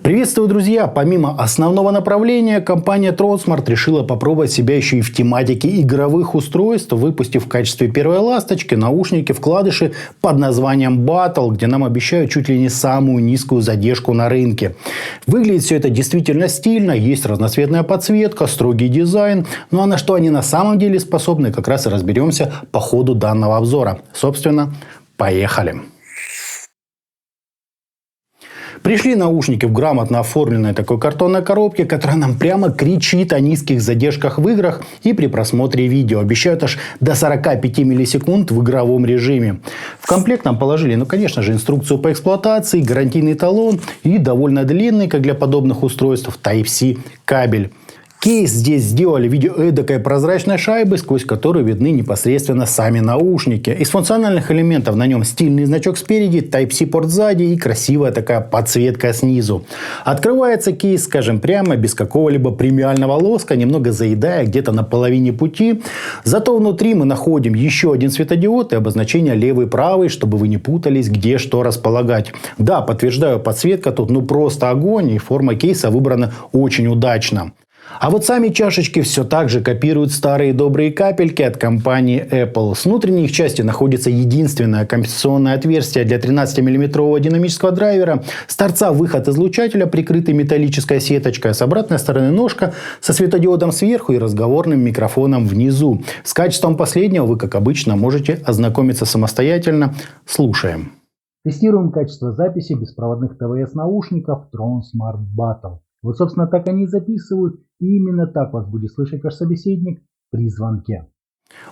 Приветствую, друзья! Помимо основного направления, компания Tronsmart решила попробовать себя еще и в тематике игровых устройств, выпустив в качестве первой ласточки наушники-вкладыши под названием Battle, где нам обещают чуть ли не самую низкую задержку на рынке. Выглядит все это действительно стильно, есть разноцветная подсветка, строгий дизайн. Ну а на что они на самом деле способны, как раз и разберемся по ходу данного обзора. Собственно, поехали! Пришли наушники в грамотно оформленной такой картонной коробке, которая нам прямо кричит о низких задержках в играх и при просмотре видео. Обещают аж до 45 миллисекунд в игровом режиме. В комплект нам положили, конечно же, инструкцию по эксплуатации, гарантийный талон и довольно длинный, как для подобных устройств, Type-C кабель. Кейс здесь сделали в виде эдакой прозрачной шайбы, сквозь которую видны непосредственно сами наушники. Из функциональных элементов на нем стильный значок спереди, Type-C порт сзади и красивая такая подсветка снизу. Открывается кейс, скажем прямо, без какого-либо премиального лоска, немного заедая где-то на половине пути. Зато внутри мы находим еще один светодиод и обозначение левый и правый, чтобы вы не путались, где что располагать. Да, подтверждаю, подсветка тут просто огонь, и форма кейса выбрана очень удачно. А вот сами чашечки все так же копируют старые добрые капельки от компании Apple. С внутренней их части находится единственное компенсационное отверстие для 13-мм динамического драйвера. С торца выход излучателя, прикрытый металлической сеточкой. А с обратной стороны ножка со светодиодом сверху и разговорным микрофоном внизу. С качеством последнего вы, как обычно, можете ознакомиться самостоятельно. Слушаем. Тестируем качество записи беспроводных ТВС-наушников Tronsmart Battle. Вот, собственно, так они и записывают, и именно так вас будет слышать ваш собеседник при звонке.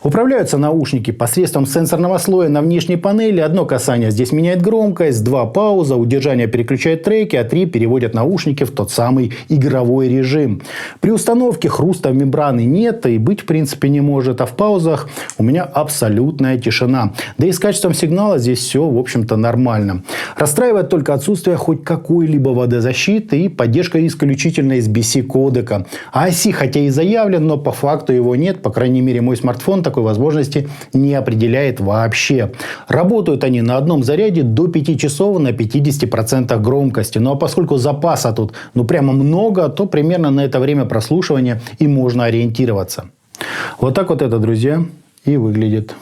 Управляются наушники посредством сенсорного слоя на внешней панели. Одно касание здесь меняет громкость, 2 пауза, удержание переключает треки, а 3 переводят наушники в тот самый игровой режим. При установке хруста в мембраны нет и быть в принципе не может, а в паузах у меня абсолютная тишина. Да и с качеством сигнала здесь все в общем-то нормально. Расстраивает только отсутствие хоть какой-либо водозащиты и поддержка исключительно SBC кодека. ASI хотя и заявлен, но по факту его нет, по крайней мере мой смартфон такой возможности не определяет вообще. Работают они на одном заряде до 5 часов на 50% громкости. Ну а поскольку запаса тут прямо много, то примерно на это время прослушивания и можно ориентироваться. Вот так вот это, друзья, и выглядит.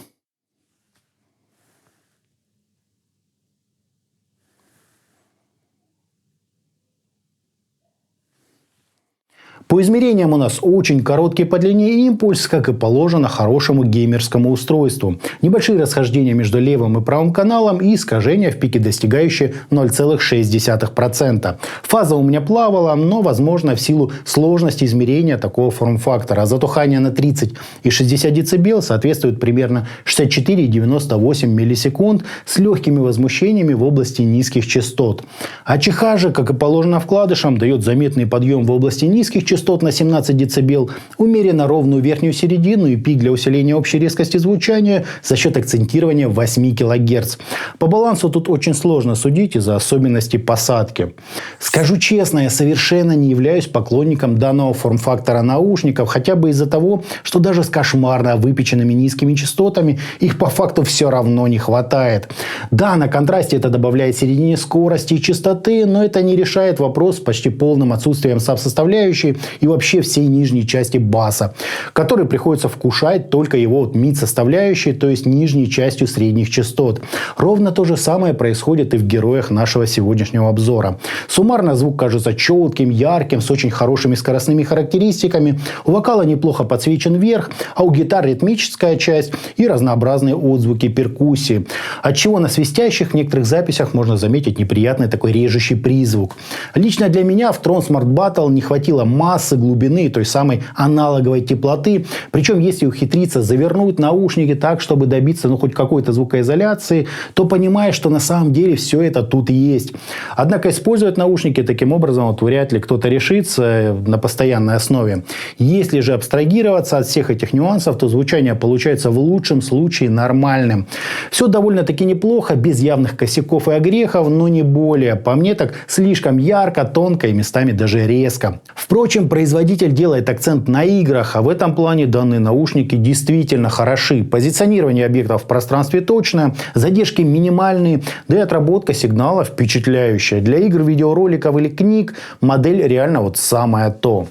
По измерениям у нас очень короткий по длине импульс, как и положено хорошему геймерскому устройству. Небольшие расхождения между левым и правым каналом и искажения в пике, достигающие 0,6%. Фаза у меня плавала, но, возможно, в силу сложности измерения такого форм-фактора. Затухание на 30 и 60 дБ соответствует примерно 64 и 98 миллисекунд с легкими возмущениями в области низких частот. А ЧХ же, как и положено вкладышам, дает заметный подъем в области низких частот на 17 дБ, умеренно ровную верхнюю середину и пик для усиления общей резкости звучания за счет акцентирования 8 кГц. По балансу тут очень сложно судить из-за особенностей посадки. Скажу честно, я совершенно не являюсь поклонником данного форм-фактора наушников, хотя бы из-за того, что даже с кошмарно выпеченными низкими частотами их по факту все равно не хватает. Да, на контрасте это добавляет середине скорости и частоты, но это не решает вопрос с почти полным отсутствием саб-составляющей и вообще всей нижней части баса, который приходится вкушать только его мид-составляющей, то есть нижней частью средних частот. Ровно то же самое происходит и в героях нашего сегодняшнего обзора. Суммарно звук кажется четким, ярким, с очень хорошими скоростными характеристиками. У вокала неплохо подсвечен верх, а у гитар ритмическая часть и разнообразные отзвуки перкуссии. Отчего на свистящих в некоторых записях можно заметить неприятный такой режущий призвук. Лично для меня в Tronsmart Battle не хватило массы, глубины, той самой аналоговой теплоты. Причем, если ухитриться завернуть наушники так, чтобы добиться хоть какой-то звукоизоляции, то понимаешь, что на самом деле все это тут и есть. Однако использовать наушники таким образом вряд ли кто-то решится на постоянной основе. Если же абстрагироваться от всех этих нюансов, то звучание получается в лучшем случае нормальным. Все довольно-таки неплохо, без явных косяков и огрехов, но не более. По мне так слишком ярко, тонко и местами даже резко. Впрочем, производитель делает акцент на играх, а в этом плане данные наушники действительно хороши. Позиционирование объектов в пространстве точное, задержки минимальные, да и отработка сигнала впечатляющая. Для игр, видеороликов или книг модель реально вот самое то.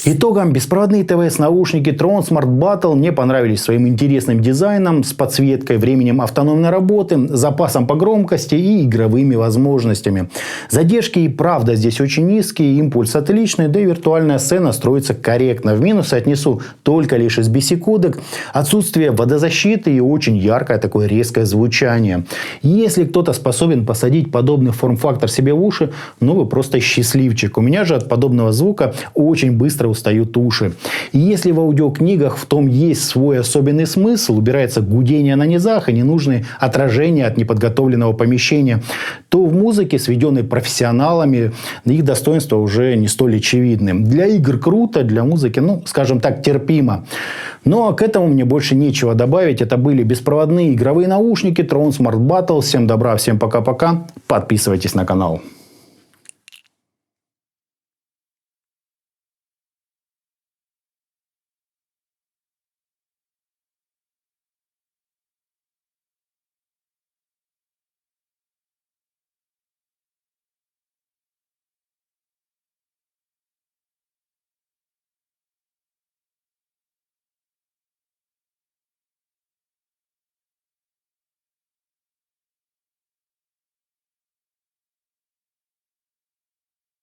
Итогом, беспроводные ТВС-наушники Tron Smart Battle мне понравились своим интересным дизайном, с подсветкой, временем автономной работы, запасом по громкости и игровыми возможностями. Задержки и правда здесь очень низкие, импульс отличный, да и виртуальная сцена строится корректно. В минусы отнесу только лишь из беседок, отсутствие водозащиты и очень яркое такое резкое звучание. Если кто-то способен посадить подобный форм-фактор себе в уши, ну вы просто счастливчик. У меня же от подобного звука очень быстро устают уши. И если в аудиокнигах в том есть свой особенный смысл, убирается гудение на низах и ненужные отражения от неподготовленного помещения, то в музыке, сведенной профессионалами, их достоинства уже не столь очевидны. Для игр круто, для музыки, ну, скажем так, терпимо. Ну, а к этому мне больше нечего добавить. Это были беспроводные игровые наушники Tron Smart Battle. Всем добра, всем пока-пока. Подписывайтесь на канал.